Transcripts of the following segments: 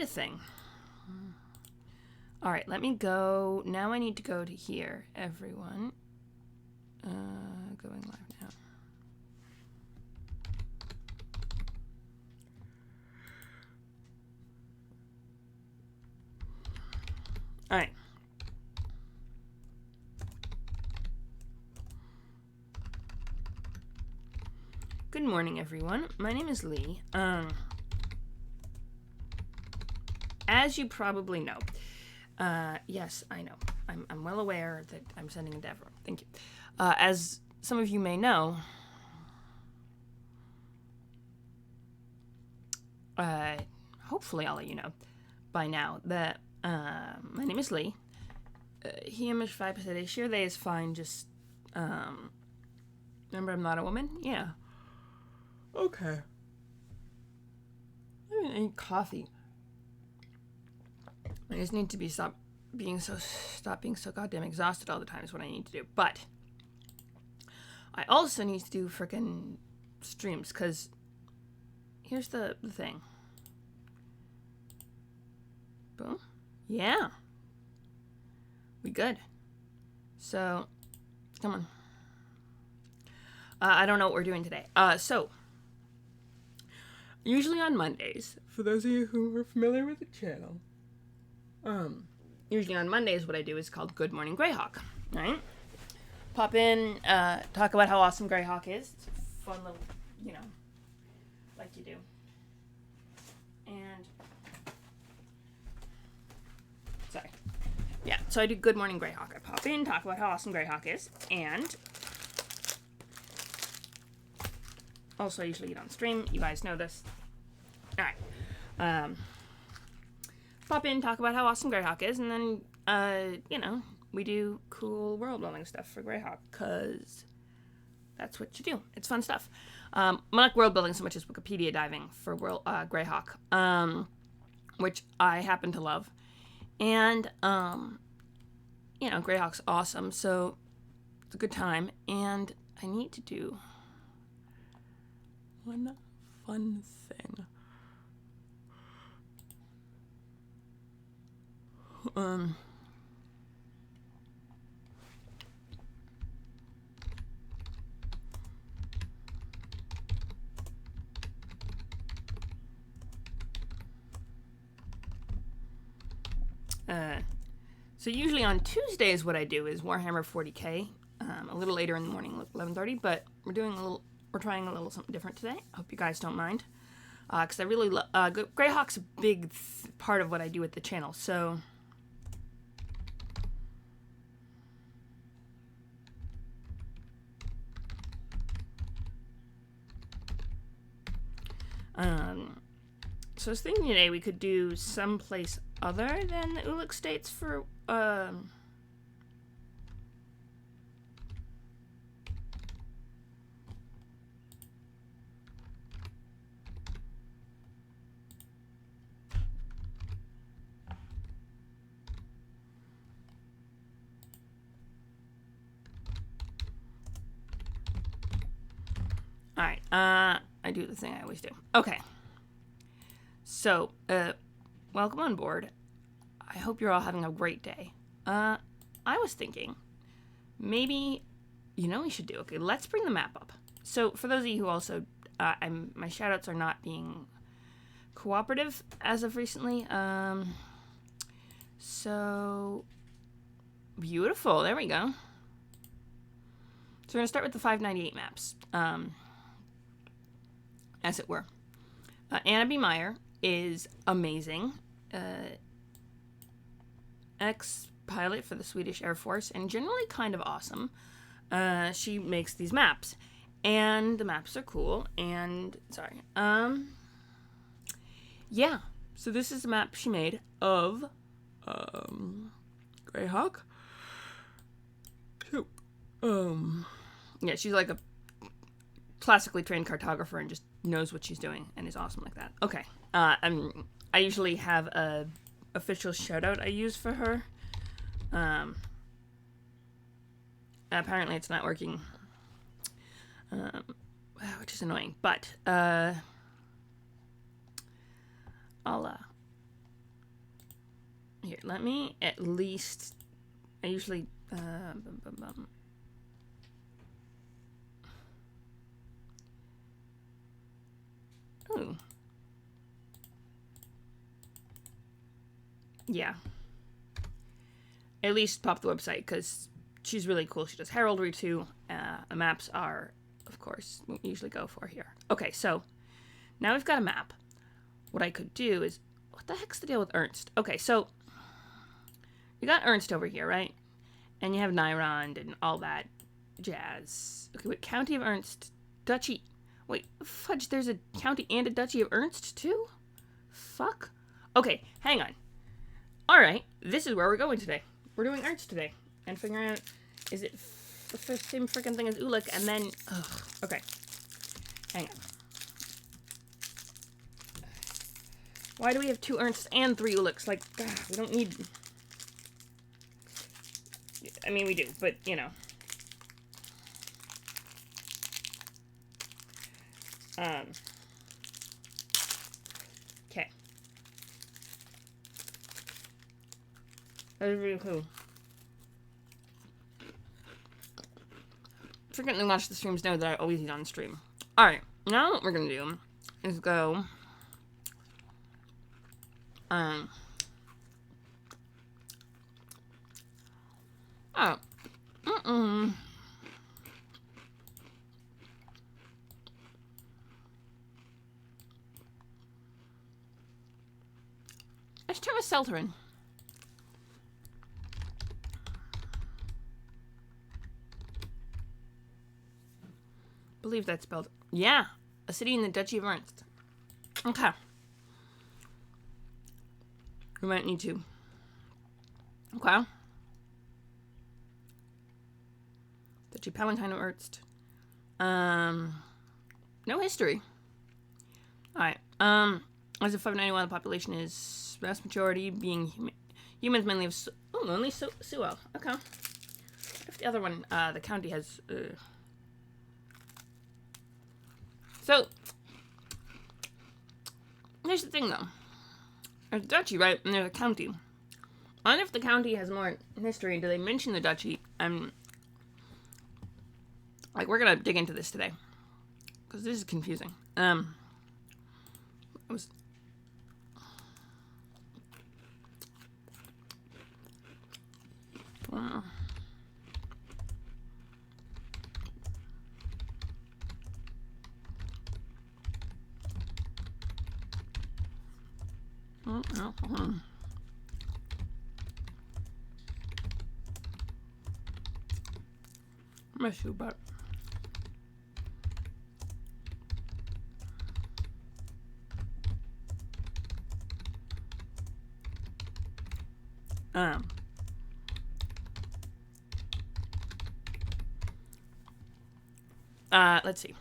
a thing. All right, let me go. Now I need to go to here, everyone. Going live now. All right. Good morning, everyone. My name is Lee. As you probably know, yes, I know. I'm well aware that I'm sending a Deborah. Thank you. As some of you may know, hopefully all of you know by now that my name is Lee. He image 5% sure they is fine. Just remember, I'm not a woman. Yeah. Okay. I need coffee. I just need to stop being so goddamn exhausted all the time is what I need to do. But I also need to do frickin' streams, because here's the thing. Boom. Yeah. We good. So, come on. I don't know what we're doing today. So, usually on Mondays, for those of you who are familiar with the channel, usually on Mondays what I do is called Good Morning Greyhawk, right? Pop in, talk about how awesome Greyhawk is. It's a fun little, like you do. And, sorry. Yeah, so I do Good Morning Greyhawk. I pop in, talk about how awesome Greyhawk is, and also I usually eat on stream. You guys know this. Alright. Pop in, talk about how awesome Greyhawk is, and then, we do cool world building stuff for Greyhawk, because that's what you do. It's fun stuff. I'm not world building so much as Wikipedia diving for Greyhawk, which I happen to love. And, Greyhawk's awesome, so it's a good time, and I need to do one fun thing. So usually on Tuesdays what I do is Warhammer 40k, a little later in the morning, 11:30, but we're trying a little something different today. I hope you guys don't mind, because I really love, Greyhawk's a big part of what I do with the channel, so I was thinking today we could do someplace other than the Uluk States for, Alright, I do the thing I always do. Okay. So, welcome on board. I hope you're all having a great day. I was thinking, maybe, we should do, okay, let's bring the map up. So, for those of you who also, my shoutouts are not being cooperative as of recently. So, beautiful, there we go. So, we're going to start with the 598 maps, as it were. Anna B. Meyer is amazing. Ex-pilot for the Swedish Air Force, and generally kind of awesome. She makes these maps, and the maps are cool, and, yeah. So this is a map she made of, Greyhawk. Yeah, she's like a classically trained cartographer and just knows what she's doing and is awesome like that. Okay. I usually have a official shout out I use for her. Apparently it's not working, which is annoying, but I'll let me at least... I usually... Ooh. Yeah. At least pop the website, because she's really cool. She does heraldry, too. The maps are, of course, what we usually go for here. Okay, so now we've got a map. What I could do is... What the heck's the deal with Ernst? Okay, so... You got Ernst over here, right? And you have Nyrond and all that jazz. Okay, wait, County of Ernst. Duchy... Wait, fudge, there's a county and a duchy of Ernst, too? Fuck. Okay, hang on. Alright, this is where we're going today. We're doing Ernst today. And figuring out, is it the same freaking thing as Ulick? And then, ugh, okay. Hang on. Why do we have 2 Ernsts and 3 Ulicks? Like, we don't need... I mean, we do, but, you know. Okay. That is really cool. Frequently watch the streams know that I always eat on stream. Alright, now what we're gonna do is go... Oh. Let's try with Selterin. Believe that's spelled. Yeah, a city in the Duchy of Ernst. Okay. We might need to. Okay. Duchy Palatine of Ernst. No history. Alright. As of 591, the population is vast majority being humans, mainly of only Suo. Okay. If the other one, the county has. So here's the thing, though. There's a duchy, right? And there's a county. I wonder if the county has more history. Do they mention the duchy? Like, we're gonna dig into this today. Because this is confusing. It was... Miss you, but let's see.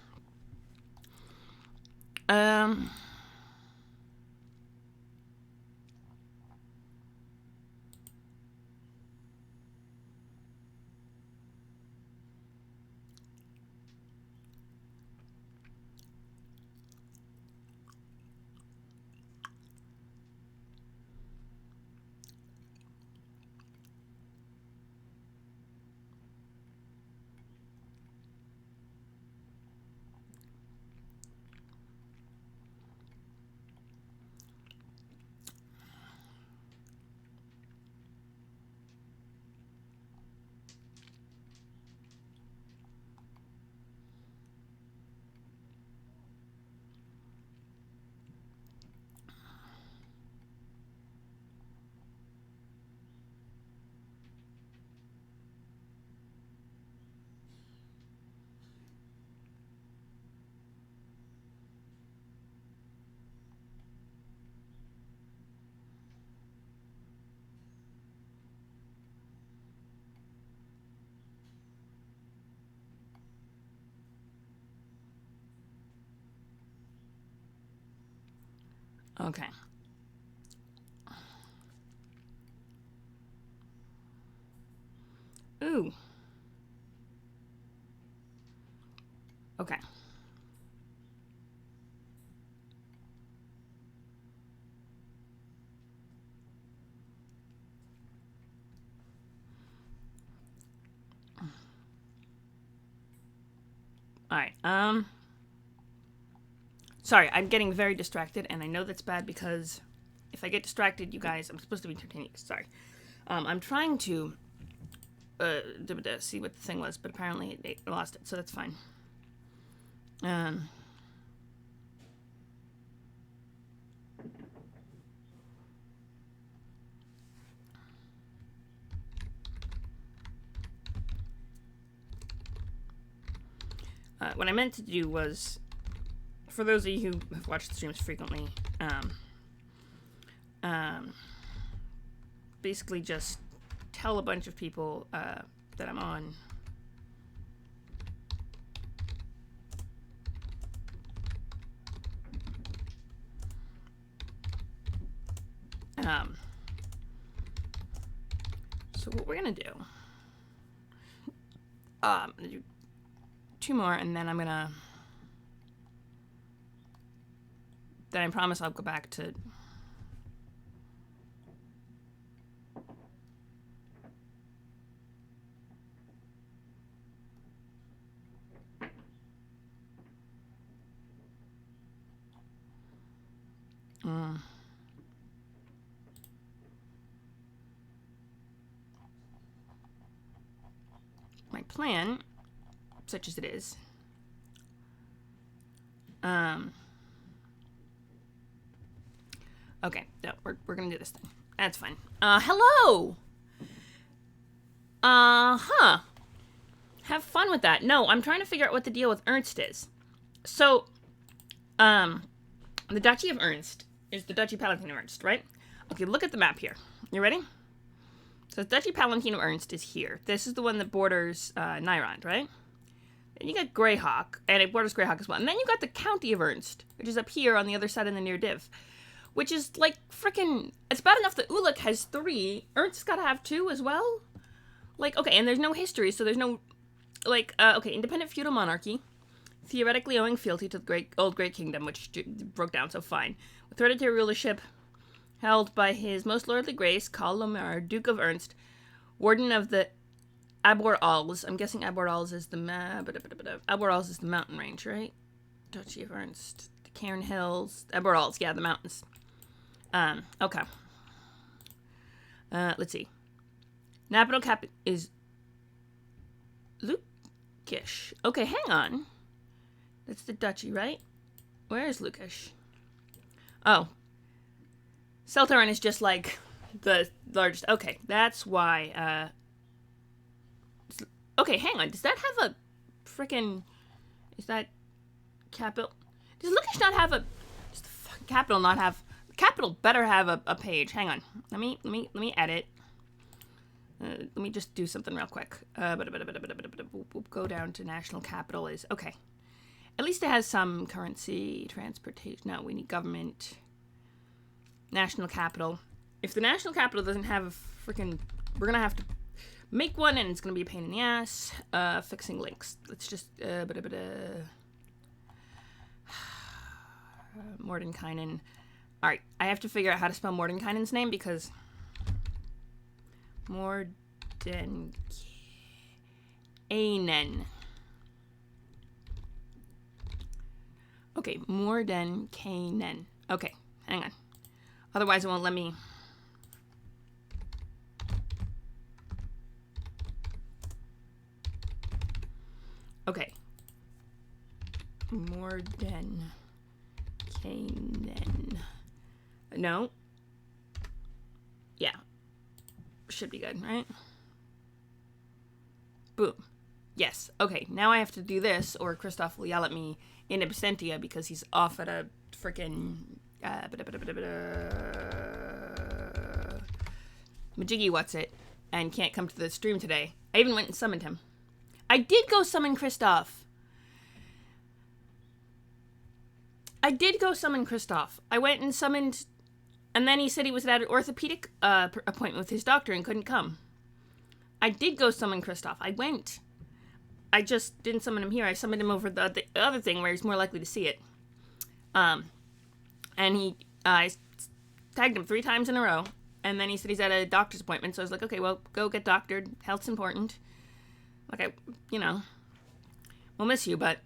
Okay. Ooh. Okay. Alright, sorry, I'm getting very distracted, and I know that's bad because if I get distracted, you guys, I'm supposed to be entertaining. Sorry. I'm trying to see what the thing was, but apparently it lost it, so that's fine. What I meant to do was, for those of you who have watched the streams frequently, basically just tell a bunch of people that I'm on. So what we're gonna do, I'm gonna do 2 more, and then then I promise I'll go back to my plan, such as it is. Okay, no, we're gonna do this thing. That's fine. Hello! Have fun with that. No, I'm trying to figure out what the deal with Ernst is. So, the Duchy of Ernst is the Duchy Palatine of Ernst, right? Okay, look at the map here. You ready? So, the Duchy Palatine of Ernst is here. This is the one that borders Nyrond, right? Then you got Greyhawk, and it borders Greyhawk as well. And then you got the County of Ernst, which is up here on the other side in the near div. Which is, like, frickin'... It's bad enough that Ulik has 3. Ernst's gotta have 2 as well? Like, okay, and there's no history, so there's no... Like, okay, independent feudal monarchy. Theoretically owing fealty to the old Great Kingdom, which broke down, so fine. With hereditary rulership held by his most lordly grace, Colomar, Duke of Ernst, warden of the Abor-Alls. I'm guessing Abor-Alls is the Abor-Alls is the mountain range, right? Duchy of Ernst. The Cairn Hills. Abor-Alls, yeah, the mountains. Okay. Let's see. Napital cap is Lukish. Okay, hang on. That's the duchy, right? Where is Lukish? Oh. Seltaran is just like the largest. Okay, that's why, okay, hang on. Does that have a frickin'... Is that capital? Does Lukish not have a... Does the fucking capital not have... Capital better have a page. Hang on. Let me edit. Let me just do something real quick. Go down to national capital is... Okay. At least it has some currency, transportation. No, we need government. National capital. If the national capital doesn't have a freaking... We're going to have to make one, and it's going to be a pain in the ass. Fixing links. Let's just... Mordenkainen. Alright, I have to figure out how to spell Mordenkainen's name, because... Mordenkainen. Okay, Mordenkainen. Okay, hang on. Otherwise it won't let me... Okay. Mordenkainen. No. Yeah. Should be good, right? Boom. Yes. Okay, now I have to do this, or Christoph will yell at me in absentia because he's off at a frickin' Majiggy what's it, and can't come to the stream today. I even went and summoned him. I did go summon Christoph. I went and summoned, and then he said he was at an orthopedic appointment with his doctor and couldn't come. I did go summon Christoph. I went. I just didn't summon him here. I summoned him over the other thing where he's more likely to see it. And I tagged him 3 times in a row, and then he said he's at a doctor's appointment, so I was like, okay, well, go get doctored. Health's important. Like, we'll miss you, but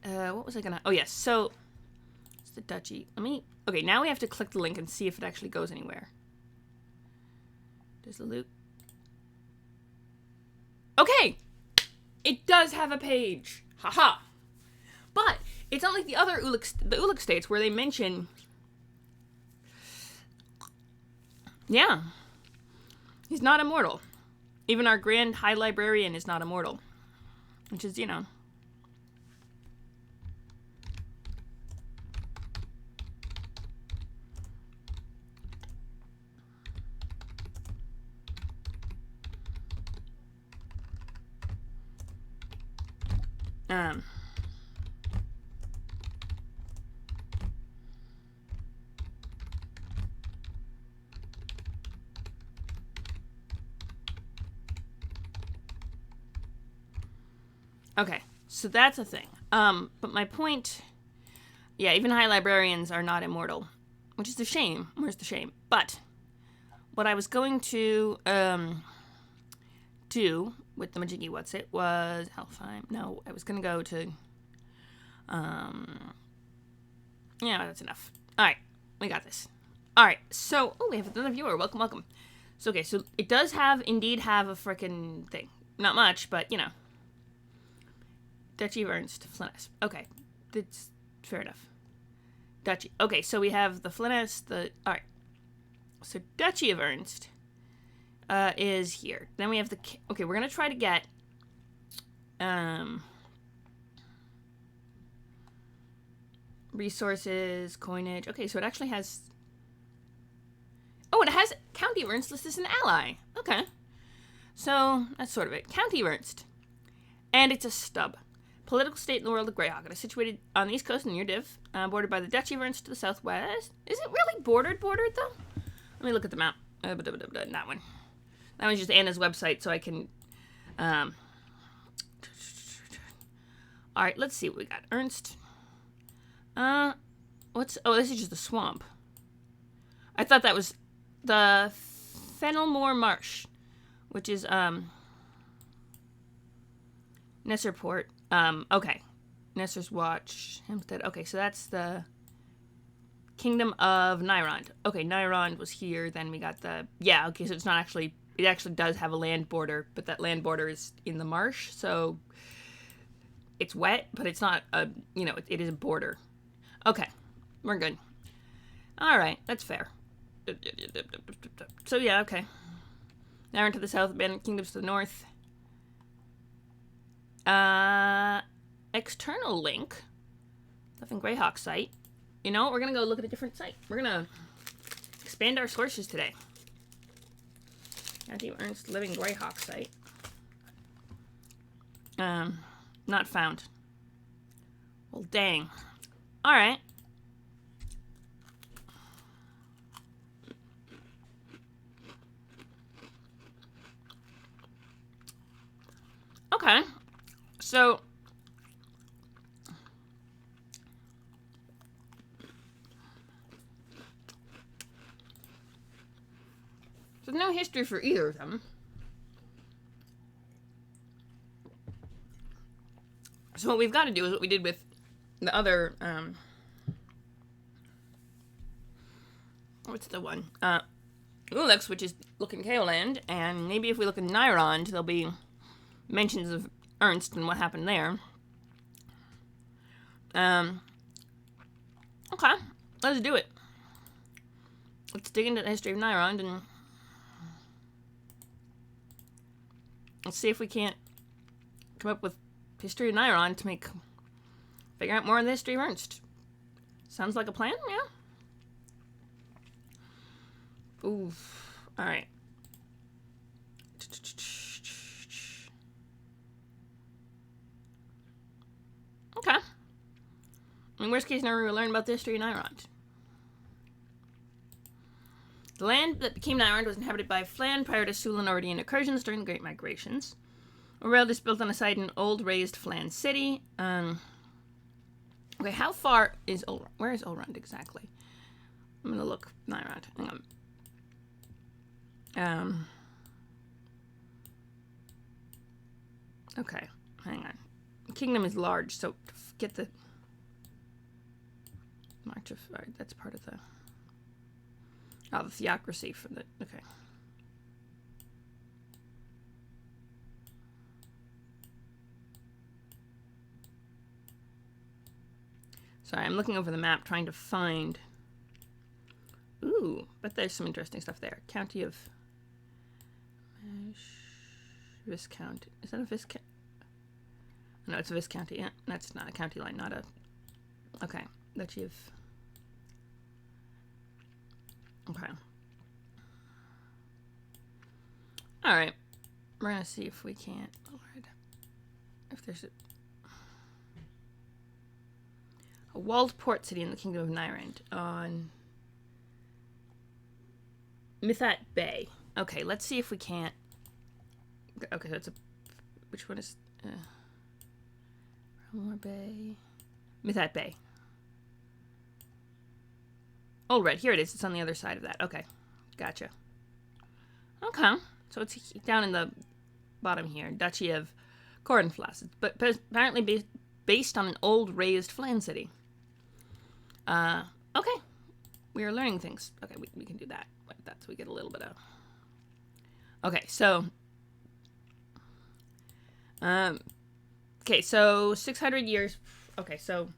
What was I gonna... Oh, yes. So, it's the duchy. Okay, now we have to click the link and see if it actually goes anywhere. Does the loot... Okay! It does have a page. Haha. But it's not like the other Ulic states where they mention... Yeah. He's not immortal. Even our Grand High Librarian is not immortal. Which is, you know... Okay, so that's a thing. But my point... Yeah, even High Librarians are not immortal. Which is a shame. Where's the shame? But what I was going to do with the Majiggy What's-It was... Hellfire. No, I was going to go to... Yeah, that's enough. Alright, we got this. Alright, so... Oh, we have another viewer. Welcome, welcome. So, okay, so it does indeed have a frickin' thing. Not much, but, you know. Duchy of Ernst, Flynnis. Okay, that's fair enough. Duchy. Okay, so we have the Flynnis, Alright. So, Duchy of Ernst is here. Then we have the... Okay, we're going to try to get... Resources, coinage. Okay, so it actually has... Oh, it has County of Ernst listed as an ally. Okay. So, that's sort of it. County of Ernst. And it's a stub. Political state in the world of Greyhawk. It is situated on the east coast near Div, bordered by the Duchy of Ernst to the southwest. Is it really bordered, though? Let me look at the map. That one. That one's just Anna's website, so I can... Alright, let's see what we got. Ernst. What's... Oh, this is just the swamp. I thought that was the Fennelmore Marsh, which is, Nesserport. Okay. Nesser's Watch. Hempstead. Okay, so that's the Kingdom of Nyrond. Okay, Nyrond was here, then we got the... Yeah, okay, so it's not actually... It actually does have a land border, but that land border is in the marsh, so... It's wet, but it's not a... You know, it is a border. Okay, we're good. Alright, that's fair. So, yeah, okay. Nyrond to the south, Abandoned Kingdoms to the north. External link. Nothing Greyhawk site. You know what? We're gonna go look at a different site. We're gonna expand our sources today. County of Ernst Living Greyhawk site. Not found. Well, dang. Alright. Okay. So, there's no history for either of them. So what we've got to do is what we did with the other, what's the one? Ulex, which is look in Kaoland, and maybe if we look in Nyrond, there'll be mentions of Ernst and what happened there. Okay, let's do it. Let's dig into the history of Nyrond and let's see if we can't come up with history of Nyrond to figure out more of the history of Ernst. Sounds like a plan, yeah? Oof. Alright. Okay. In worst case scenario, we'll learn about the history of Nyrond. The land that became Nyrond was inhabited by Flan prior to Sulan-Ordian incursions during the Great Migrations. Oreld is built on a site in old raised Flan city. Okay, how far is Olrond? Where is Olrond exactly? I'm gonna look Nyrond. Hang on. Okay, hang on. kingdom is large, so get the March of... Alright, that's part of the... Oh, the theocracy from the... Okay. Sorry, I'm looking over the map trying to find... Ooh, but there's some interesting stuff there. County of... Viscounty. Is that a Viscounty? No, it's a Viscounty. Yeah, that's not a county line, not a... Okay, Duchy of... Okay. Alright. We're gonna see if we can't... Lord. If there's a walled port city in the Kingdom of Nyrand on Mithat Bay. Okay, let's see if we can't... Okay, so it's a... Which one is... More Bay... Mithat Bay. Oh, right, here it is. It's on the other side of that. Okay, gotcha. Okay, so it's down in the bottom here. Duchy of Cornflass. But apparently based on an old raised flan city. Okay. We are learning things. Okay, we can do that. Like that, so we get a little bit of... Okay, so... Okay, so 600 years... Okay, so...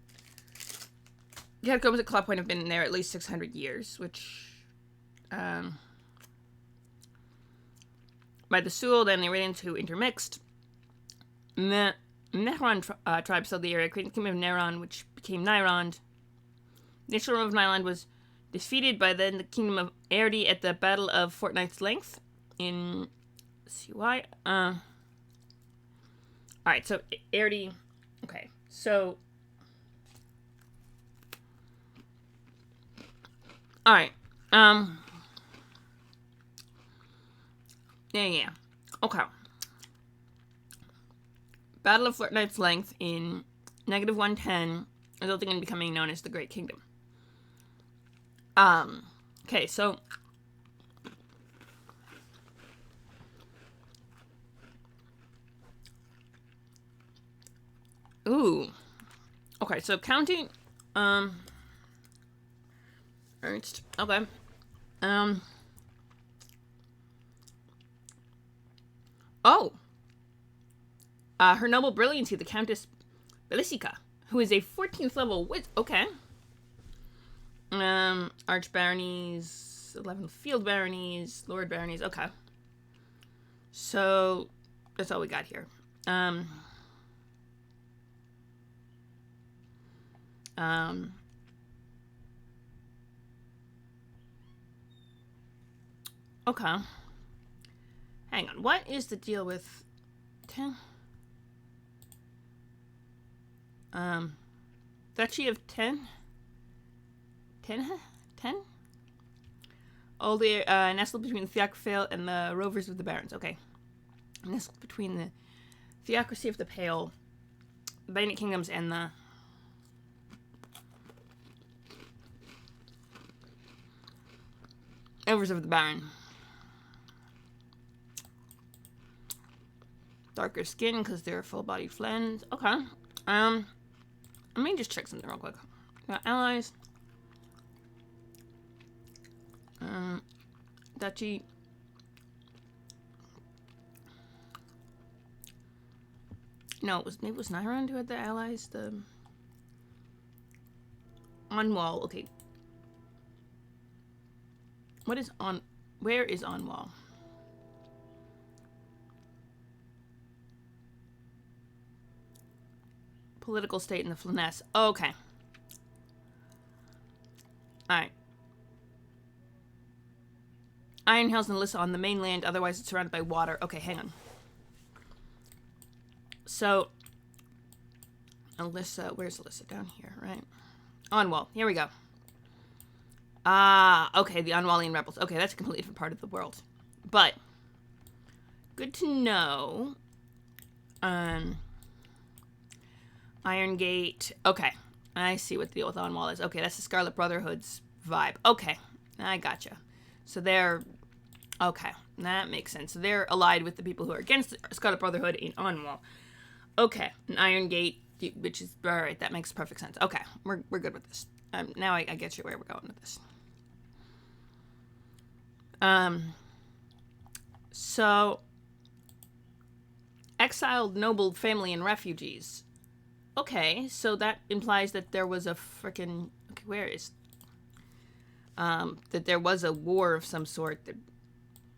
The catacombs at Claw Point have been there at least 600 years, which... by the Sul, then they ran into intermixed. Nehron tribe settled the area, creating the Kingdom of Neron, which became Nyrond. The initial realm of Nyland was defeated by then the Kingdom of Erdi at the Battle of Fortnight's Length in CY. Alright, so Erdi... Okay, so... Alright, Yeah. Okay. Battle of Fortnight's Length in -110, resulting in becoming known as the Great Kingdom. Okay, so... Ooh. Okay, so counting, Ernst. Okay. Oh! Her Noble Brilliancy, the Countess Belisica, who is a 14th level witch. Okay. Archbaronies, 11 Field Baronies, Lord Baronies. Okay. So, that's all we got here. Okay. Hang on. What is the deal with 10? Duchy of 10? 10? Oh, the nestled between the Theocracy and the Rovers of the Barons. Okay. Nestled between the Theocracy of the Pale, the Bandit Kingdoms, and the Rovers of the Baron. Darker skin because they're full-bodied flens. Okay. Let me just check something real quick. Got allies. Duchy. No, maybe it was Nyrond who had the allies. The on wall. Okay. What is on? Where is on wall? Political state in the Flanness. Oh, okay. Alright. Iron Hills and Alyssa on the mainland, otherwise it's surrounded by water. Okay, hang on. So, Alyssa, where's Alyssa? Down here, right? Onwall, here we go. Okay, the Onwallian rebels. Okay, that's a completely different part of the world. But, good to know. Iron Gate. Okay. I see what the deal with Onwall is. Okay, that's the Scarlet Brotherhood's vibe. Okay. I gotcha. So they're... Okay. That makes sense. So they're allied with the people who are against the Scarlet Brotherhood in Onwall. Okay, an iron gate, which is all right. That makes perfect sense. Okay, we're good with this. Now I get you where we're going with this. So exiled noble family and refugees. Okay, so that implies that there was a freaking okay. Where is that there was a war of some sort. That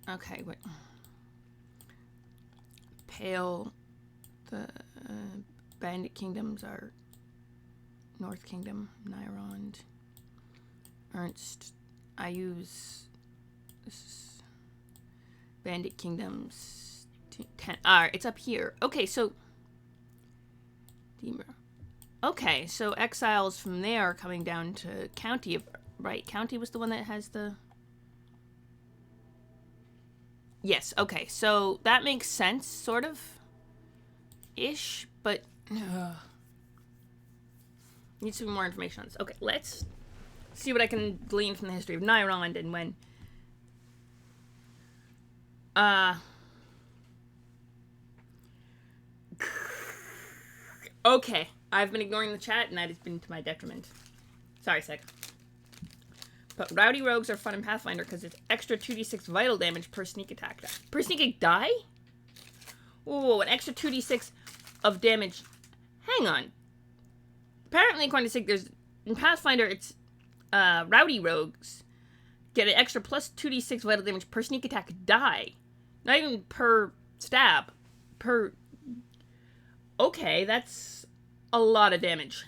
okay, wait. Pale, the bandit kingdoms are North Kingdom, Nyrond, Ernst. I use this is bandit kingdoms 10. It's up here. Okay, so okay, so exiles from there are coming down to County of right. County was the one that has the. Yes. Okay, so that makes sense, sort of. Ish, but need some more information on this. Okay, let's see what I can glean from the history of Nyrond and when. Okay, I've been ignoring the chat, and that has been to my detriment. Sorry, sec. But rowdy rogues are fun in Pathfinder because it's extra 2d6 vital damage per sneak attack. Per sneak die? Whoa, an extra 2d6 of damage. Hang on. Apparently, according to Sig, there's in Pathfinder, it's rowdy rogues get an extra plus 2d6 vital damage per sneak attack die. Not even per stab. Per. Okay, that's a lot of damage.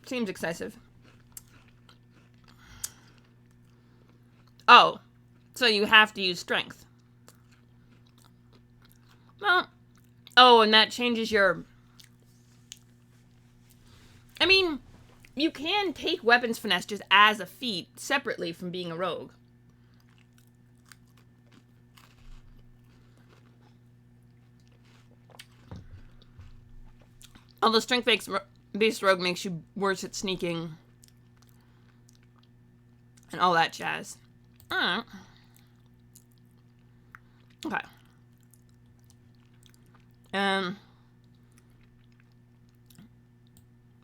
Seems excessive. Oh, so you have to use strength. Well, oh, and that changes your. I mean, you can take weapons finesse just as a feat separately from being a rogue. Although strength-based rogue makes you worse at sneaking and all that jazz. Okay.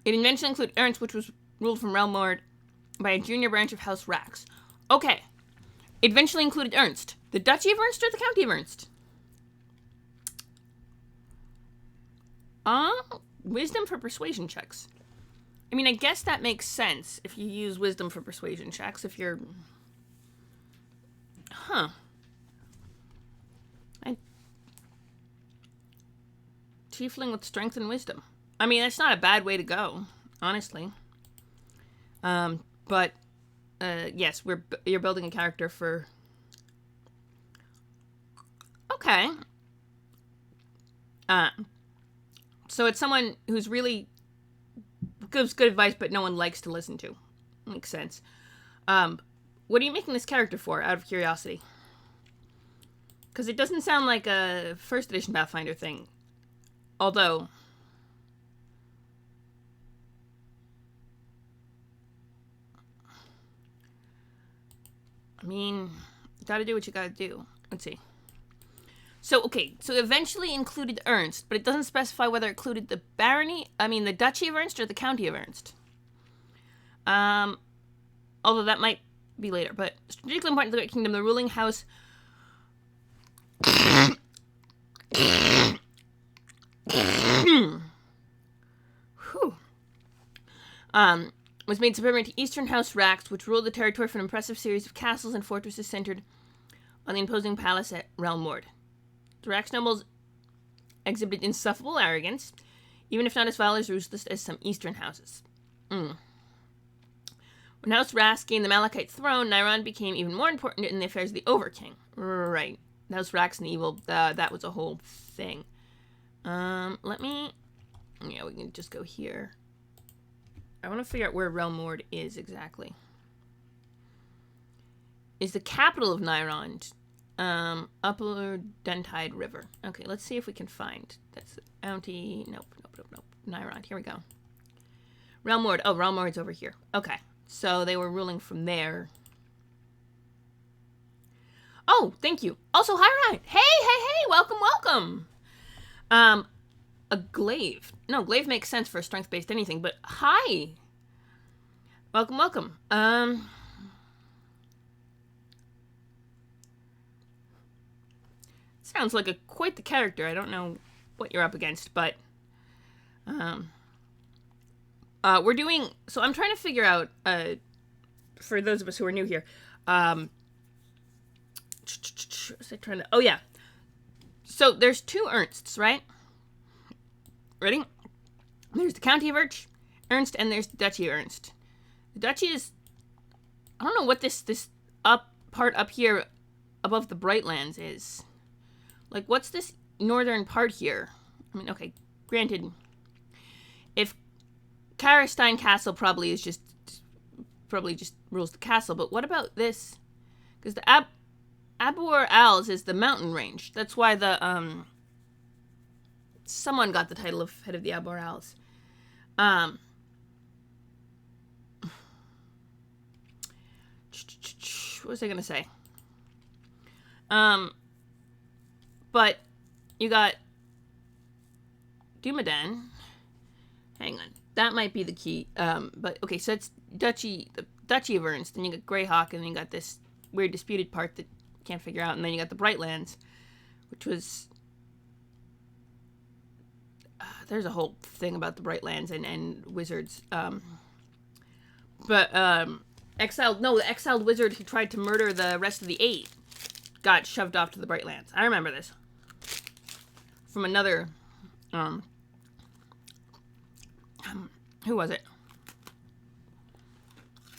It eventually included Ernst, which was ruled from Realm Lord by a junior branch of House Rax. Okay. It eventually included Ernst. The Duchy of Ernst or the County of Ernst? Wisdom for persuasion checks. I mean, I guess that makes sense if you use wisdom for persuasion checks. If you're... Tiefling with strength and wisdom. I mean, that's not a bad way to go, honestly. But, yes, you're building a character for... Okay. So it's someone who's really gives good advice, but no one likes to listen to. Makes sense. What are you making this character for, out of curiosity? Because it doesn't sound like a first edition Pathfinder thing. Although... I mean, you gotta do what you gotta do. Let's see. So, okay, so eventually included Ernst, but it doesn't specify whether it included the the Duchy of Ernst or the County of Ernst. Although that might be later, but strategically important to the Great Kingdom, the ruling house... was made subordinate to Eastern House Rax, which ruled the territory for an impressive series of castles and fortresses centered on the imposing palace at Realmord. The Rax nobles exhibited insufferable arrogance, even if not as vile as ruthless as some Eastern houses. When House Rax gained the Malachite throne, Nyrond became even more important in the affairs of the Overking. Right. House Rax and the evil, that was a whole thing. Let me... Yeah, we can just go here. I want to figure out where Realmord is exactly. Is the capital of Nyrond. Upper Duntide River. Okay, let's see if we can find. That's the county. Nope. Nyrond. Here we go. Realmord. Oh, Realmord's over here. Okay, so they were ruling from there. Oh, thank you. Also, hi, Ryan. Hey, welcome, welcome. A glaive. No, glaive makes sense for a strength-based anything, but hi. Welcome. Sounds like quite the character. I don't know what you're up against, but we're doing. So I'm trying to figure out. For those of us who are new here, what was I trying to? Oh yeah. So there's two Ernsts, right? Ready? There's the County of Ernst, and there's the Duchy of Ernst. The Duchy is. I don't know what this part up here above the Brightlands is. Like, what's this northern part here? I mean, okay, granted, if Karestein Castle probably just rules the castle, but what about this? Because the Abor Als is the mountain range. That's why the, someone got the title of head of the Abor Als. What was I going to say? But you got Dumadan. Hang on. That might be the key. But okay, so it's the Duchy of Ernst, then you got Greyhawk, and then you got this weird disputed part that you can't figure out, and then you got the Brightlands, which was there's a whole thing about the Brightlands and wizards. The exiled wizard who tried to murder the rest of the 8 got shoved off to the Brightlands. I remember this from another. Who was it?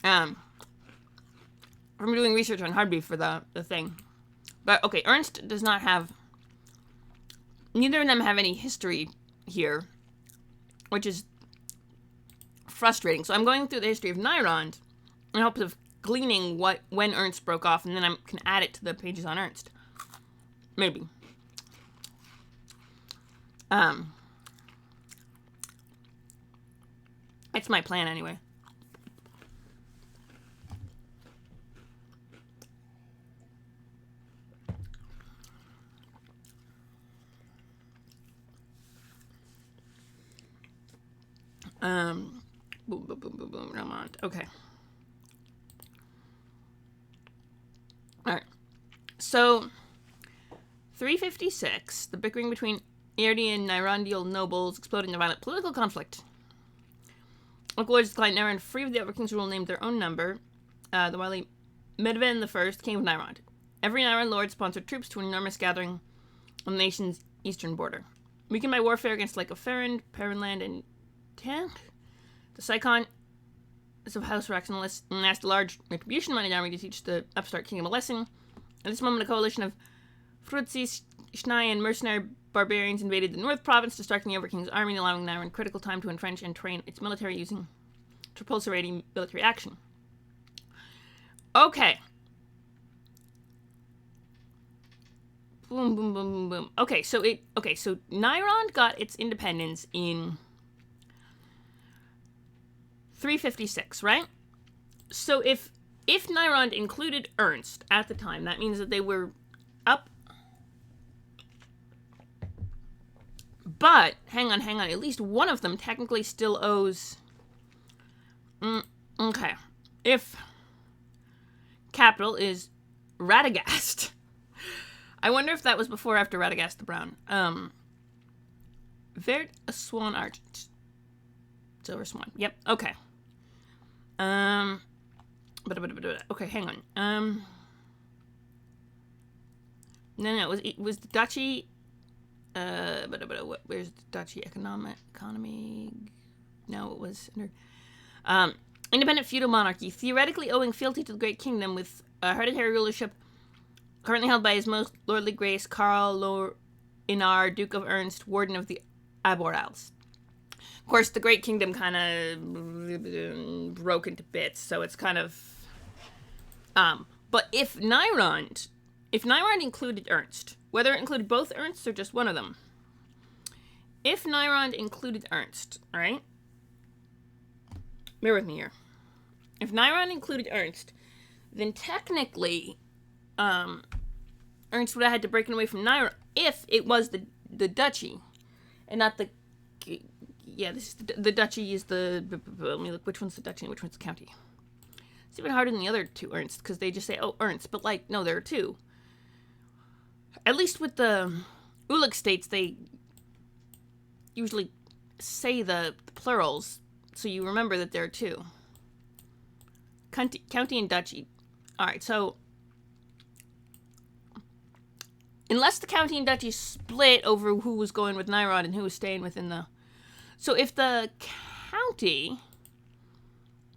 From doing research on Hardbeef for the thing. But okay, Ernst does not have. Neither of them have any history here, which is frustrating. So I'm going through the history of Nyrond in hopes of gleaning when Ernst broke off, and then I can add it to the pages on Ernst. Maybe. It's my plan anyway. Boom, Ramont. Okay. Alright. So, 356, the bickering between Eardian and Nyrondial nobles exploded in a violent political conflict. Local lords declined Nyrond, free of the Upper King's rule, named their own number. The wily Medven I, king of Nyrond. Every Nyrond lord sponsored troops to an enormous gathering on the nation's eastern border. Weakened by warfare against Lake of Ferrand, Perrinland, and Tank, the Scion of House Raxonalis amassed a large retribution money army to teach the upstart kingdom a lesson. At this moment, a coalition of Frutzi, Schnai, and mercenary barbarians invaded the North Province, distracting the Overking's army, allowing Nyrond critical time to entrench and train its military using repulsorating military action. Okay. Boom. Okay, so Nyrond got its independence in 356, right? So if Nyrond included Ernst at the time, that means that they were up. But hang on. At least one of them technically still owes. Okay, if capital is Radagast, I wonder if that was before or after Radagast the Brown. Vert a Swan Argent. Silver Swan. Yep. Okay. Okay, hang on. No, it was the Duchy. Where's the Duchy economy? No, it was independent feudal monarchy, theoretically owing fealty to the Great Kingdom, with hereditary rulership currently held by His Most Lordly Grace Karl Inar, Duke of Ernst, Warden of the Abor Als. Of course, the Great Kingdom kind of broke into bits, so it's kind of. But if Nyrond included Ernst, whether it included both Ernsts or just one of them, if Nyrond included Ernst, right? Bear with me here. If Nyrond included Ernst, then technically, Ernst would have had to break it away from Naira if it was the duchy, and not the. Yeah, this is the duchy is the. Let me look. Which one's the duchy and which one's the county? It's even harder than the other two Ernst because they just say, "Oh, Ernst," but like, no, there are two. At least with the Ulick states, they usually say the plurals, so you remember that there are two. County and duchy. All right, so unless the county and duchy split over who was going with Nyrod and who was staying within the... So if the county...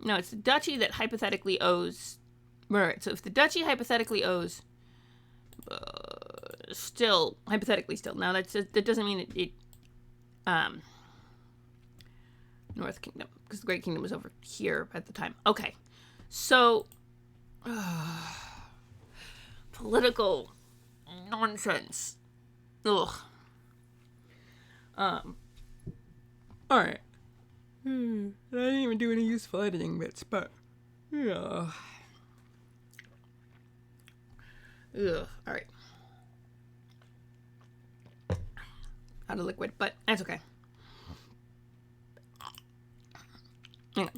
No, it's the duchy that hypothetically owes... Right, so if the duchy hypothetically owes... still, hypothetically still. Now, that doesn't mean it North Kingdom, because the Great Kingdom was over here at the time. Okay, so... political nonsense. Ugh. Alright. I didn't even do any useful editing bits, but... Yeah. Ugh. Alright. Out of liquid, but that's okay. Anyway.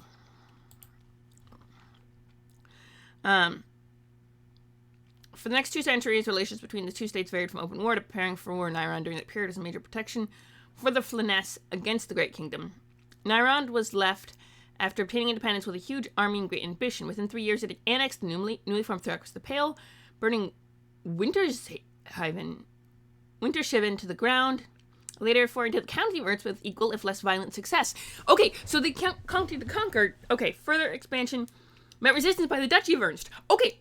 For the next 2 centuries, relations between the two states varied from open war to preparing for war. Nyrond during that period as a major protection for the Flanaess against the Great Kingdom. Nyrond was left after obtaining independence with a huge army and great ambition. Within 3 years, it annexed the newly formed Thrax the Pale, burning Wintershaven to the ground. Later, foreign to the county of Ernst with equal, if less violent, success. Okay, so the county to conquer. Okay, further expansion met resistance by the Duchy of Ernst. Okay.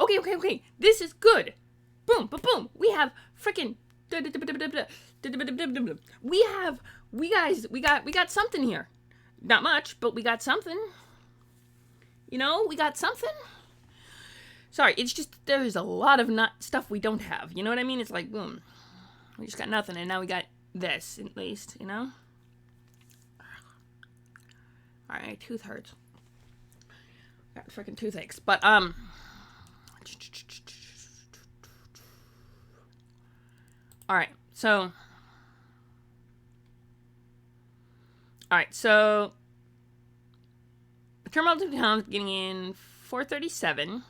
This is good. Boom, boom. We have freaking. We got something here. Not much, but we got something. You know, we got something. Sorry, it's just there's a lot of stuff we don't have. You know what I mean? It's like boom, we just got nothing, and now we got this at least. You know. All right, tooth hurts. Got freaking toothaches, but All right, so the turmoil between towns beginning in 437,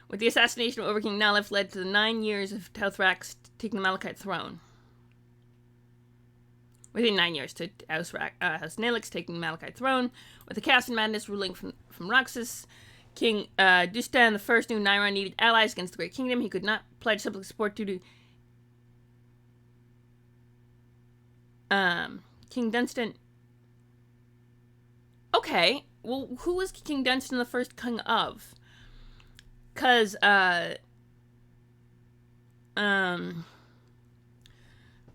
with the assassination of Overking Nalef, led to the 9 years of Telthrax taking the Malachite throne. Within 9 years to House Nelix taking the Malachite throne, with the chaos and madness ruling from Roxas. King Dustan I knew Nyrond needed allies against the Great Kingdom. He could not pledge public support due to King Dunstan. Okay, well, who was King Dunstan the first king of? Cause that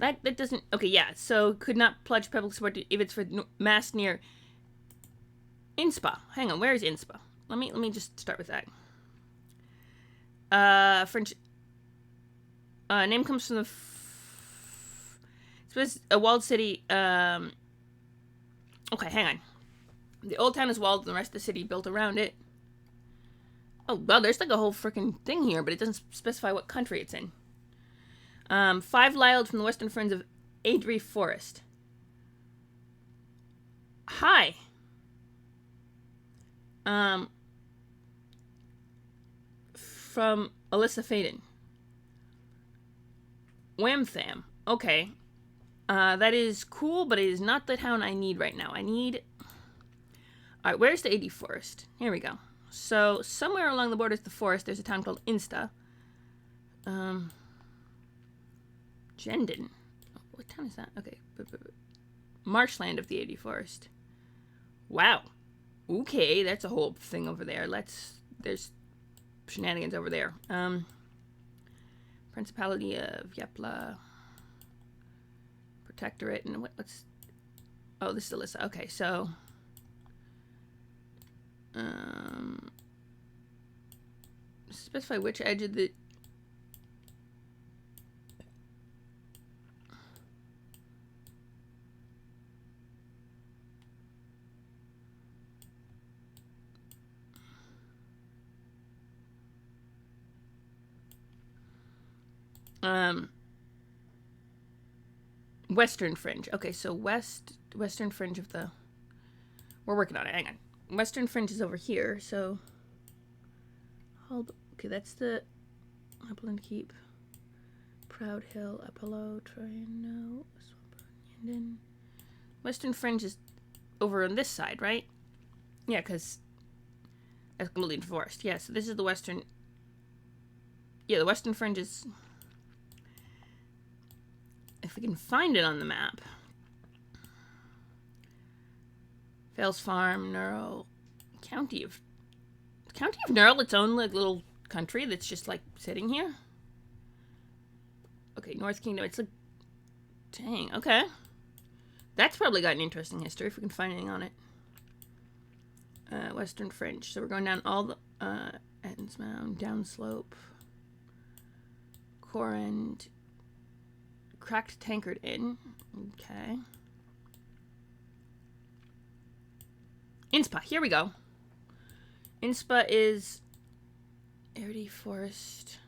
doesn't. Okay, yeah. So could not pledge public support if it's for mass near Inspa. Hang on, where is Inspa? Let me just start with that. French name comes from it's a walled city. Okay, hang on. The old town is walled, and the rest of the city built around it. Oh well, there's like a whole freaking thing here, but it doesn't specify what country it's in. 5 Lyld from the western fringe of Adri Forest. Hi. From Alyssa Faden. Whamtham. Okay. That is cool, but it is not the town I need right now. Alright, where's the AD Forest? Here we go. So, somewhere along the borders of the forest, there's a town called Insta. Jendon. What town is that? Okay. Marshland of the AD Forest. Wow. Okay, that's a whole thing over there. There's shenanigans over there. Principality of Yepla. Protectorate. And what's... Oh, this is Alyssa. Okay, so... Specify which edge of the... Um, Western fringe. Okay, so western fringe of the... We're working on it. Hang on. Western fringe is over here, so... Okay, that's the Upland Keep. Proud Hill, Apollo, Triano, Swamp, Western fringe is over on this side, right? Yeah, because Escamolian Forest. Yeah, so this is the western... Yeah, the western fringe is... If we can find it on the map. Fales Farm, Neural, County of Neural, its own like little country that's just like sitting here. Okay, North Kingdom. It's like, dang. Okay, that's probably got an interesting history if we can find anything on it. Western Fringe. So we're going down all the Ettins Mound, Downslope, Corrend, Cracked Tankard Inn. Okay. Inspa. Here we go. Inspa is Erde Forest.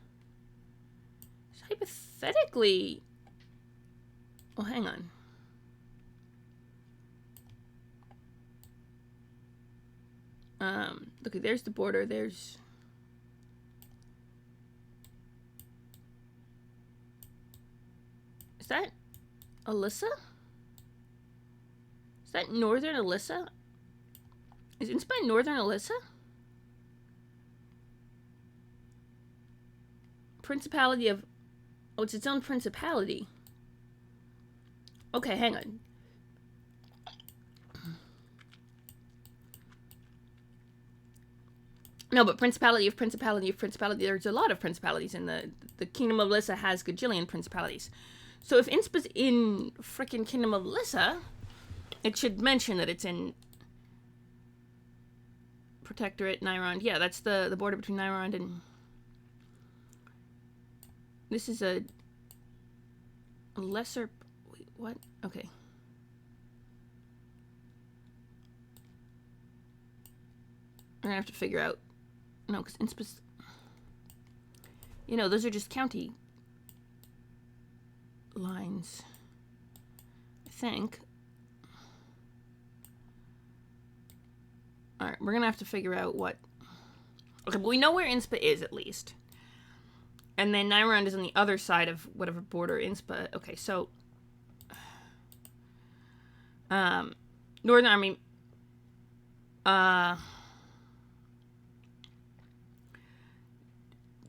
It's hypothetically... Well, hang on. Okay, there's the border. There's... Is that Alyssa? Is that Northern Alyssa? Is Inspa Northern Alyssa? Principality of... Oh, it's its own principality. Okay, hang on. No, but principality of principality. There's a lot of principalities in the Kingdom of Alyssa has gajillion principalities. So if Inspa's in frickin' Kingdom of Alyssa, it should mention that it's in Protectorate, Nyrond. Yeah, that's the border between Nyrond and... This is a lesser... Wait, what? Okay. I'm gonna have to figure out... No, because Inspa's... You know, those are just county lines. I think. Alright, we're gonna have to figure out what... Okay, but we know where Inspa is, at least. And then Nyrond is on the other side of whatever border Inspa... Okay, so... Northern Army...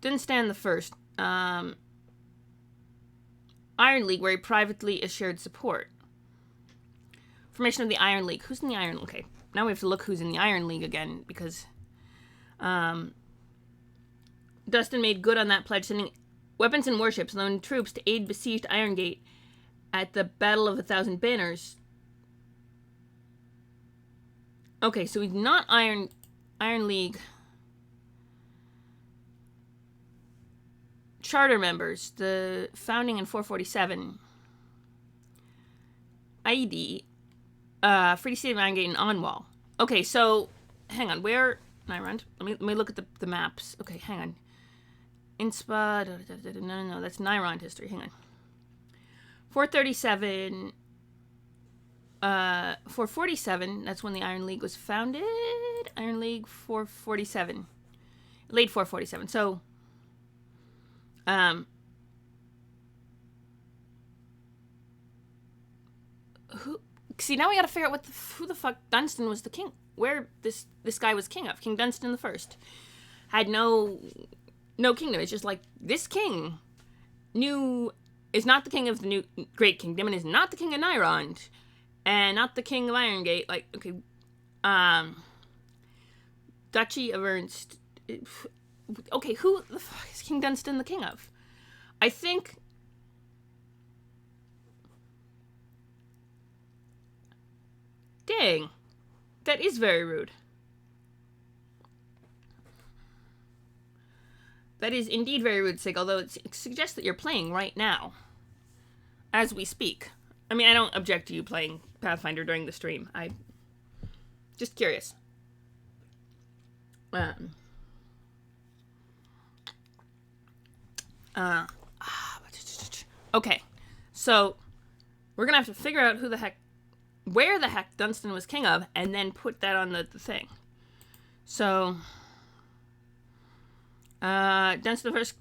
Didn't stand the first. Iron League, where he privately assured support. Formation of the Iron League. Who's in the Iron League? Okay, now we have to look who's in the Iron League again, because Dustin made good on that pledge, sending weapons and warships, loaned troops to aid besieged Iron Gate at the Battle of 1,000 Banners. Okay, so he's not Iron League charter members. The founding in 447. ID, Free State of Iron Gate and Onwall. Okay, so hang on, where Nyrond? Let me look at the maps. Okay, hang on. Inspa, no, that's Nyrond history. Hang on. 437. 447. That's when the Iron League was founded. Iron League 447. Late 447. So, who? See, now we gotta figure out who the fuck Dunstan was the king. Where this guy was king of. King Dunstan the First had no kingdom. It's just like this king is not the king of the new Great Kingdom and is not the king of Nyrond and not the king of Iron Gate. Like, okay, Duchy of Ernst. Okay, who the fuck is King Dunstan the king of? I think... Dang. That is very rude. That is indeed very rude, Sig, although it suggests that you're playing right now. As we speak. I mean, I don't object to you playing Pathfinder during the stream. I'm just curious. But Okay, so we're gonna have to figure out where the heck Dunstan was king of, and then put that on the thing. So, Dunstan the First,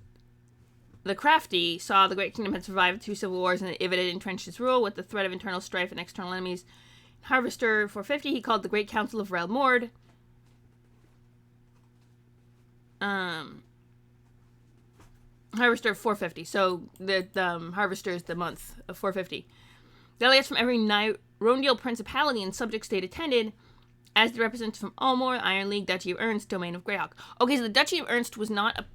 the Crafty, saw the Great Kingdom had survived 2 civil wars, and if it had entrenched its rule with the threat of internal strife and external enemies. Harvester 450, he called the Great Council of Rel Mord. Harvester 450. So the Harvester is the month of 450. Delegates from every Nyrondil principality and subject state attended, as the representatives from Ulmor, Iron League, Duchy of Ernst, domain of Greyhawk. Okay, so the Duchy of Ernst was not a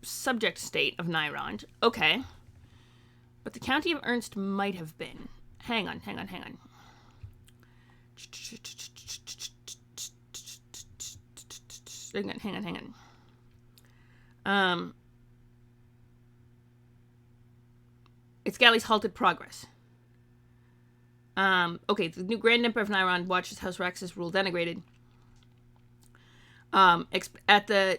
subject state of Nyrond. Okay. But the County of Ernst might have been. Hang on. Hang on. Its galleys halted progress. Okay, the new Grand Emperor of Nyrond watches House Rax's rule denigrated. At the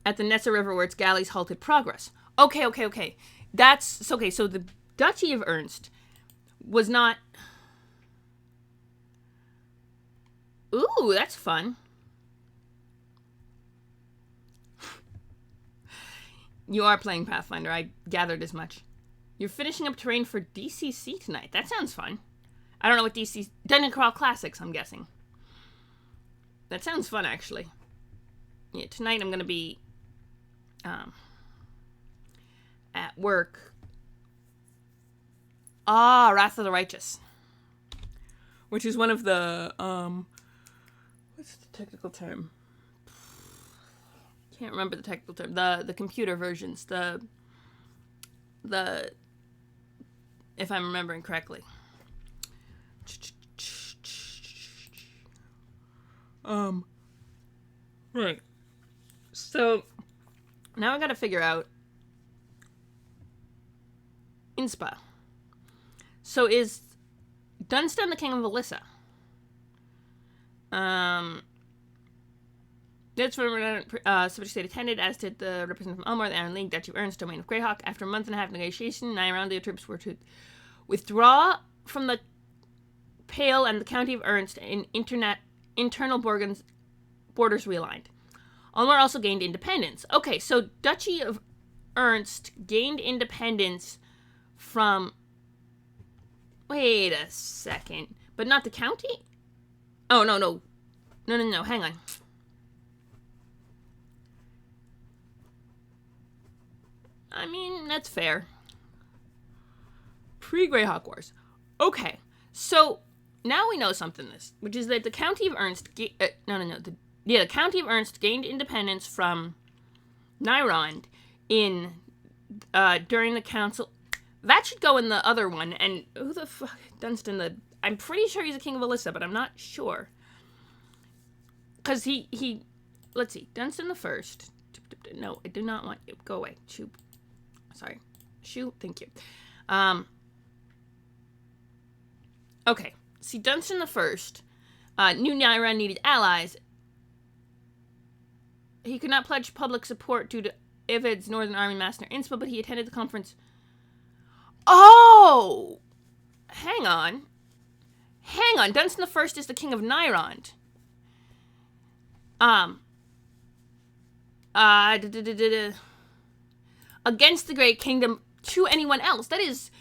Nessa River where its galleys halted progress. Okay. That's okay. So the Duchy of Ernst was not. Ooh, that's fun. You are playing Pathfinder. I gathered as much. You're finishing up terrain for DCC tonight. That sounds fun. I don't know what DC... Dungeon Crawl Classics, I'm guessing. That sounds fun, actually. Yeah, tonight I'm going to be... at work. Wrath of the Righteous. Which is one of the... what's the technical term? Can't remember the technical term. The computer versions. The if I'm remembering correctly. Right. So now I gotta figure out Inspa. So is Dunstan the king of Alyssa? That's where subject state attended, as did the representative from Ulmor, the Iron League, Duchy of Ernst, domain of Greyhawk. After a month and a half of negotiation, Nyrond troops were to withdraw from the Pale and the County of Ernst, and internal borders realigned. Ulmor also gained independence. Okay, so Duchy of Ernst gained independence from... Wait a second. But not the county? Oh, no, hang on. I mean, that's fair. Pre-Greyhawk Wars. Okay, so now we know something, which is that the County of Ernst... the County of Ernst gained independence from Nyrond during the council... That should go in the other one, and who the fuck... Dunstan, I'm pretty sure he's a king of Alyssa, but I'm not sure. Because he... Let's see, Dunstan the First... No, I do not want you. Go away. Shoot. Sorry. Shoot. Thank you. Okay. See, Dunstan the First knew Nyrond needed allies. He could not pledge public support due to Ivid's Northern Army Master Inspa, but he attended the conference. Oh! Hang on. Dunstan the First is the king of Nyrond. Against the Great Kingdom to anyone else. That is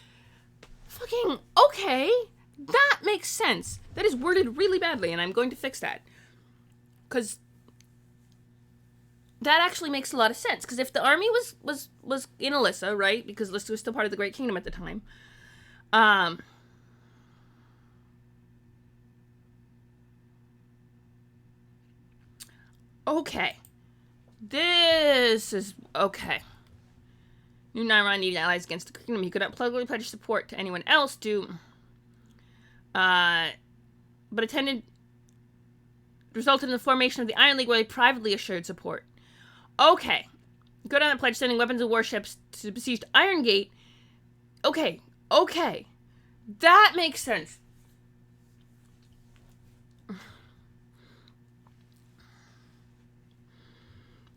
fucking okay. That makes sense. That is worded really badly, and I'm going to fix that. Because that actually makes a lot of sense. Because if the army was in Alyssa, right? Because Alyssa was still part of the Great Kingdom at the time. Okay. This is okay. New Nyrond needed allies against the kingdom. He could not publicly pledge support to anyone else but resulted in the formation of the Iron League, where they privately assured support. Okay. Good on that pledge, sending weapons and warships to besieged Iron Gate. Okay. That makes sense.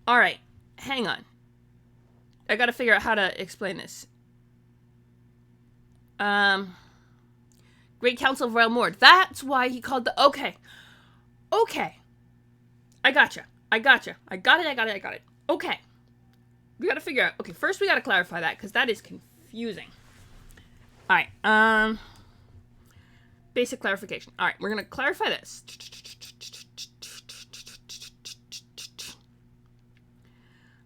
Alright. Hang on. I gotta figure out how to explain this. Great Council of Royal Mord. That's why he called the... Okay. I gotcha. I got it. Okay. We gotta figure out... Okay, first we gotta clarify that, because that is confusing. Alright, basic clarification. Alright, we're gonna clarify this.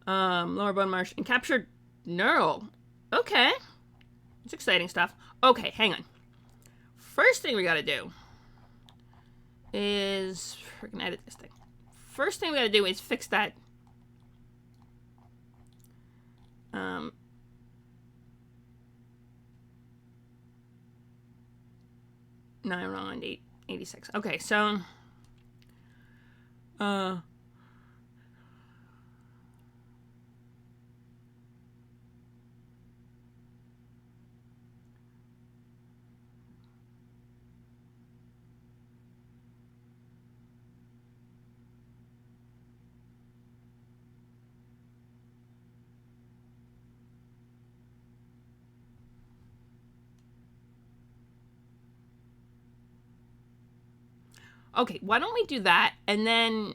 Lower Bone Marsh and captured Neural. Okay. It's exciting stuff. Okay, hang on. First thing we gotta do is... We're gonna edit this thing. First thing we gotta do is fix that... No, I'm wrong. 86. Okay, so... Okay, why don't we do that, and then...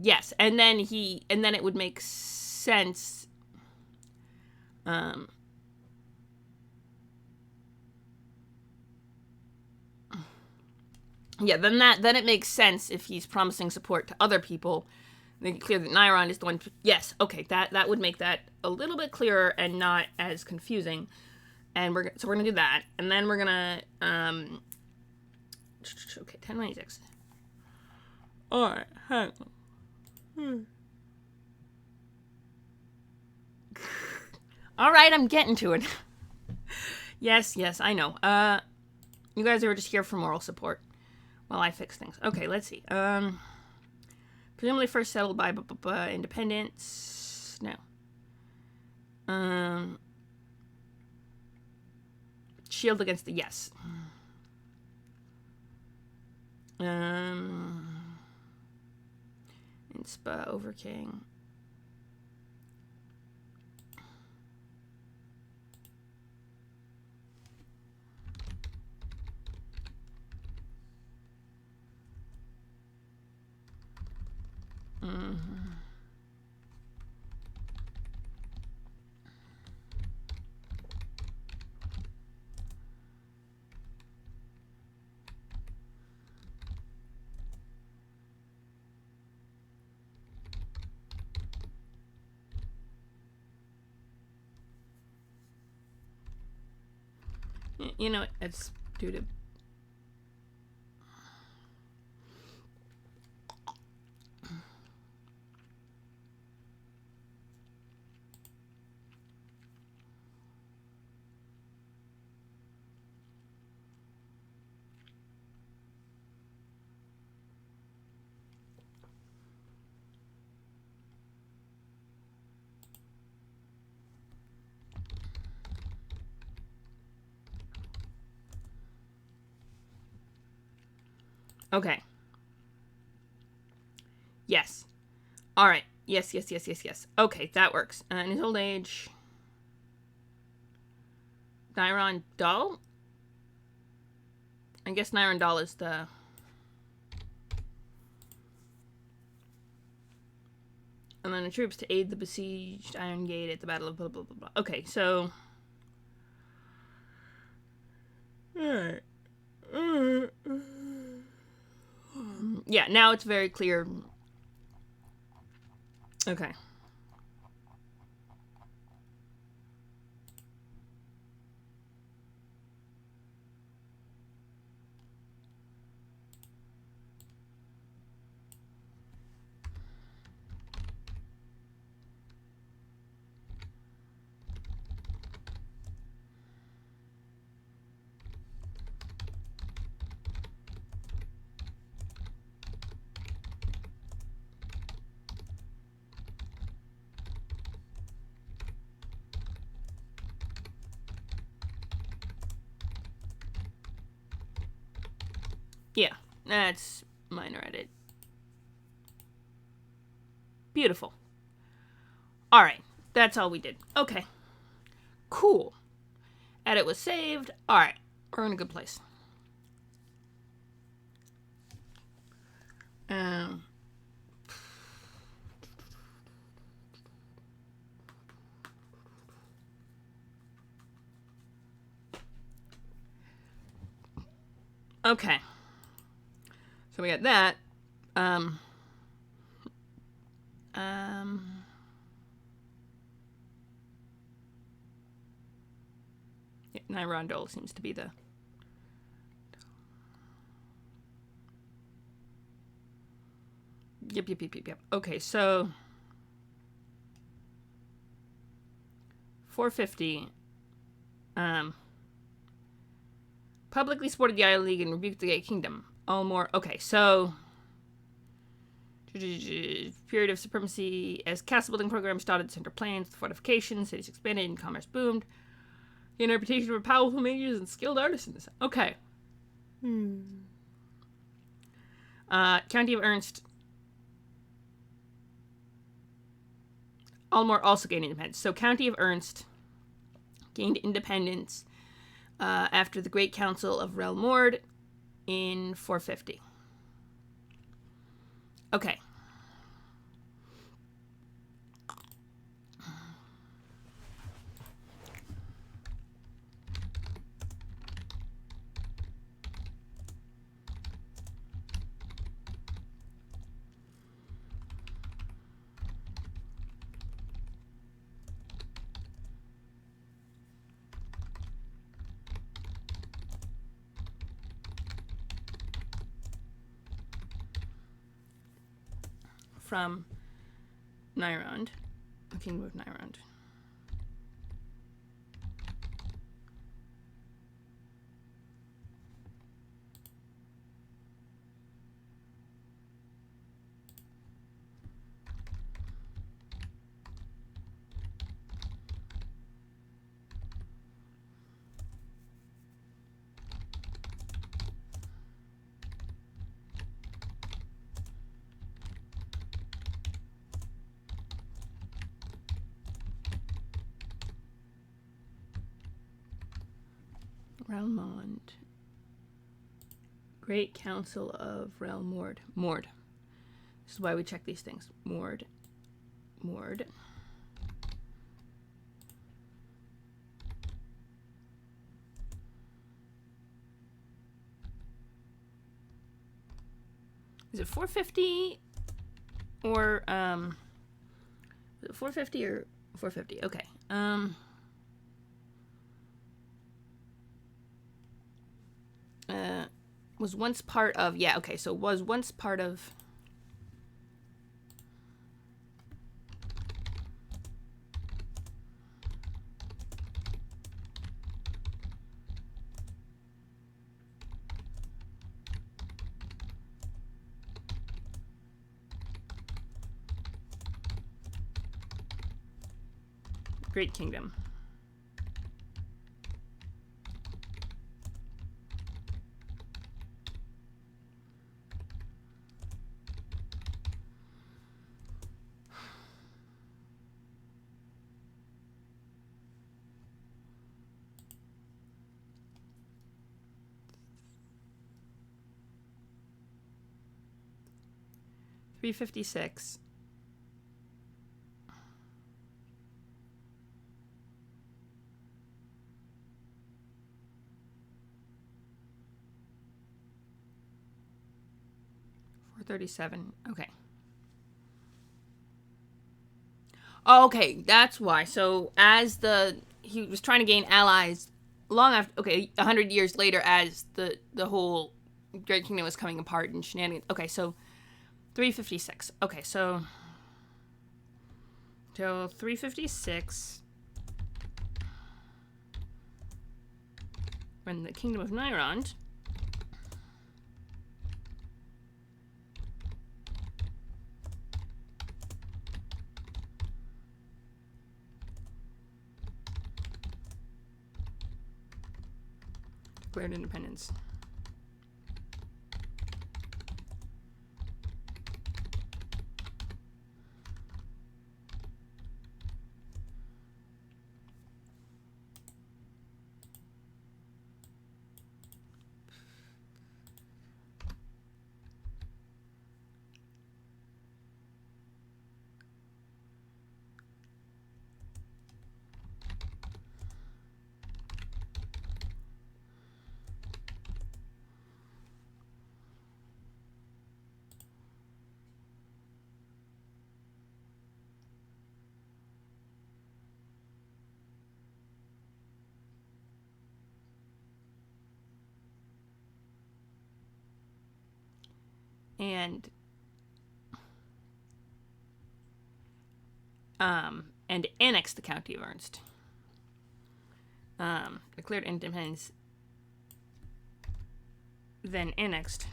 Yes, and then it would make sense... Yeah, then it makes sense if he's promising support to other people. Make it clear that Nairon is the one... Yes, okay, that would make that a little bit clearer and not as confusing. And we're gonna do that, and then we're gonna okay, 1096. All right, hang on. All right, I'm getting to it. yes, I know. You guys are just here for moral support while I fix things. Okay, let's see. Presumably first settled by independence. No. Shield against the yes. Inspa over King. You know, it's due to... Okay. Yes. All right. Yes. Okay, that works. In his old age... Nairon Dull? I guess Nairon Dull is the... And then the troops to aid the besieged Iron Gate at the Battle of blah, blah, blah, blah. Okay, so... Alright. Yeah, now it's very clear. Okay. Yeah, that's minor edit. Beautiful. All right. That's all we did. Okay. Cool. Edit was saved. Alright. We're in a good place. Okay. So we got that. Yeah, Nyrondole seems to be the... Yep. Okay, so... 450. Publicly supported the Island League and rebuked the Kingdom. All more... Okay, so... Period of supremacy as castle building programs dotted the center plains, the fortifications, cities expanded, and commerce boomed. The interpretation of powerful mages and skilled artisans. Okay. County of Ernst. Almore also gained independence. So County of Ernst gained independence after the Great Council of Relmord in 450. Okay. From Nyrond, the Kingdom of Nyrond. Relmond. Great Council of Relmord. Mord. This is why we check these things. Mord. Is it 450 or is it 450 or 450? Okay. Was once part of, yeah, okay, so was once part of Great Kingdom. $356. $437. Okay. Oh, okay, that's why. So as he was trying to gain allies long after, okay, 100 years later, as the whole Great Kingdom was coming apart and shenanigans. Okay, so 356. Okay, so 356. When the Kingdom of Nyrond declared independence. and annexed the county of Ernst. Declared independence, then annexed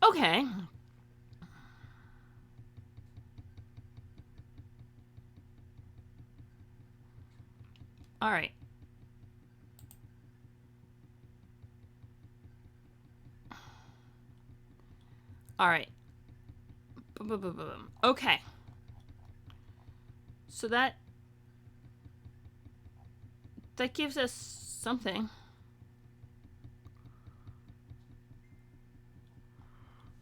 okay. All right. All right. Okay. So that gives us something.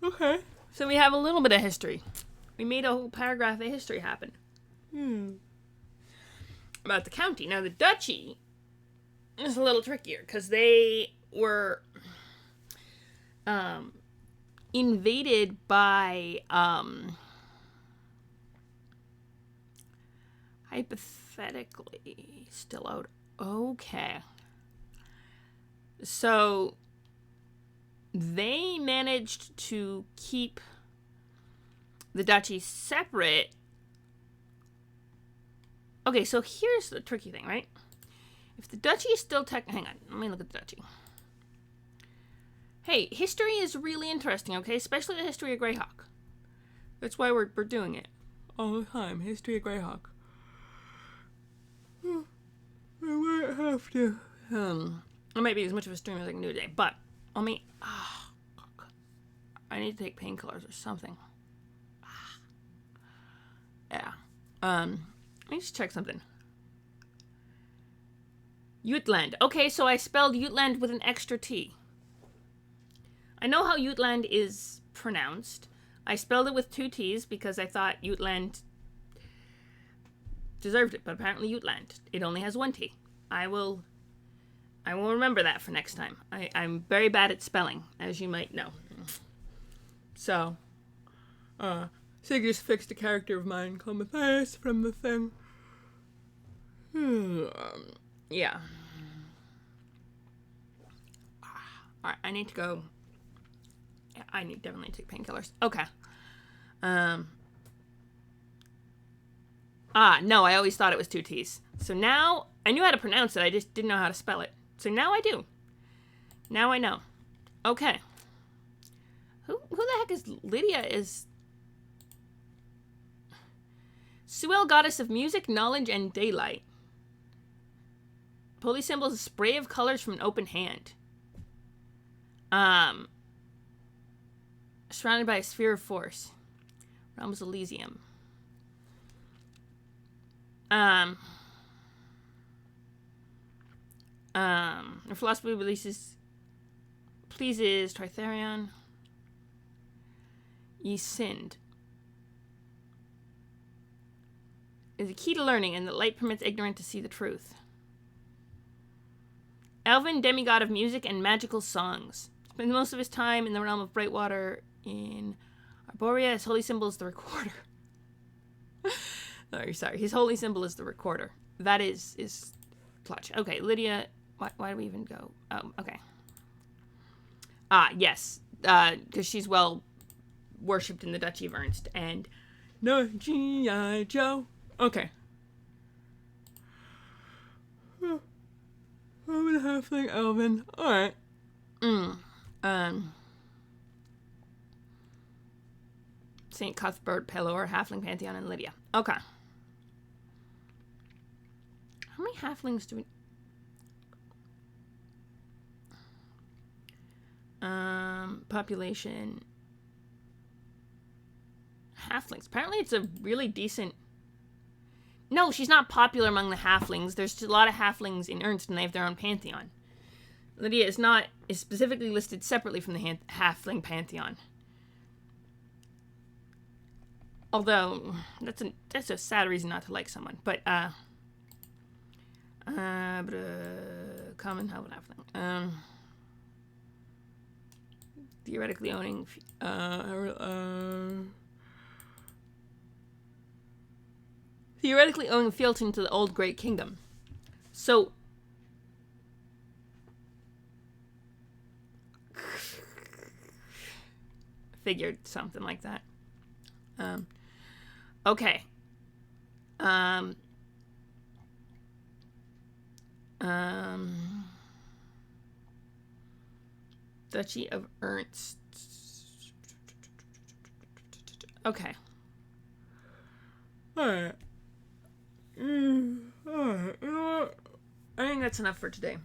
Okay. So we have a little bit of history. We made a whole paragraph of history happen. About the county. Now the duchy is a little trickier because they were invaded by hypothetically still out. Okay. So they managed to keep the duchy separate. Okay, so here's the tricky thing, right? If the duchy is still hang on, let me look at the duchy. Hey, history is really interesting, okay? Especially the history of Greyhawk. That's why we're doing it all the time. History of Greyhawk. I might have to. It might be as much of a stream as I can do today, but let me. I need to take painkillers or something. Yeah. Let me just check something. Jutland. Okay, so I spelled Jutland with an extra T. I know how Jutland is pronounced. I spelled it with 2 T's because I thought Jutland deserved it, but apparently Jutland. It only has 1 T. I will remember that for next time. I'm very bad at spelling, as you might know. So, Sig just fixed a character of mine called Matthias from the thing. Yeah. Alright, I need to go. Yeah, I need definitely to take painkillers. Okay. No, I always thought it was 2 T's. So now, I knew how to pronounce it, I just didn't know how to spell it. So now I do. Now I know. Okay. Who the heck is Lydia? Is Suel, goddess of music, knowledge, and daylight. Holy symbol is a spray of colors from an open hand. Surrounded by a sphere of force. Realms Elysium. Her philosophy pleases Tritherion. Ye sinned. Is a key to learning, and the light permits ignorant to see the truth. Elven demigod of music and magical songs. Spends most of his time in the realm of Brightwater in Arborea. His holy symbol is the recorder. Sorry. His holy symbol is the recorder. That is clutch. Okay, Lydia. Why do we even go? Oh, okay. Yes. Because she's well worshipped in the Duchy of Ernst. And no G.I. Joe. Okay. I'm a halfling elven. Alright. St. Cuthbert, Pelor, Halfling Pantheon, and Lydia. Okay. How many halflings do we... Population... halflings. Apparently it's a really decent... No, she's not popular among the halflings. There's a lot of halflings in Ernst, and they have their own pantheon. Lydia is specifically listed separately from the halfling pantheon. Although, that's a sad reason not to like someone. But, common halfling. Theoretically owning... theoretically owning fealty to the old Great Kingdom. So... figured something like that. Okay. Duchy of Ernst. Okay. Alright. Alright, you know what? I think that's enough for today.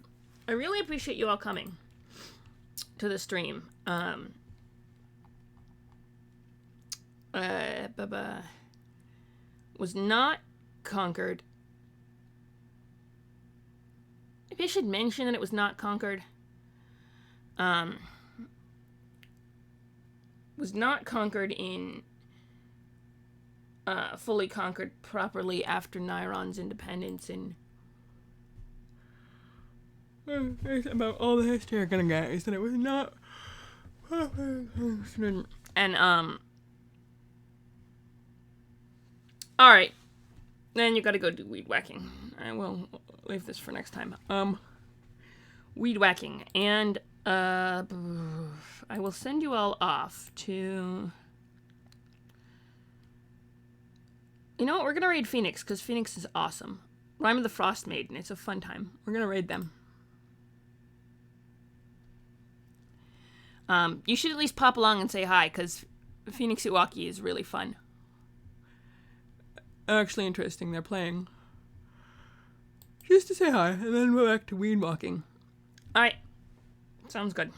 I really appreciate you all coming to the stream. Was not conquered. Maybe I should mention that it was not conquered. Was not conquered in fully conquered properly after Nairon's independence, and about all the history I'm gonna get is that it was not. And alright. Then you gotta go do weed whacking. I will leave this for next time. Weed whacking. And I will send you all off to... You know what? We're gonna raid Phoenix, because Phoenix is awesome. Rime of the Frost Maiden. It's a fun time. We're gonna raid them. You should at least pop along and say hi, because Phoenix Iwaki is really fun. Actually interesting. They're playing. Just to say hi, and then we're back to weed walking. Alright. Sounds good.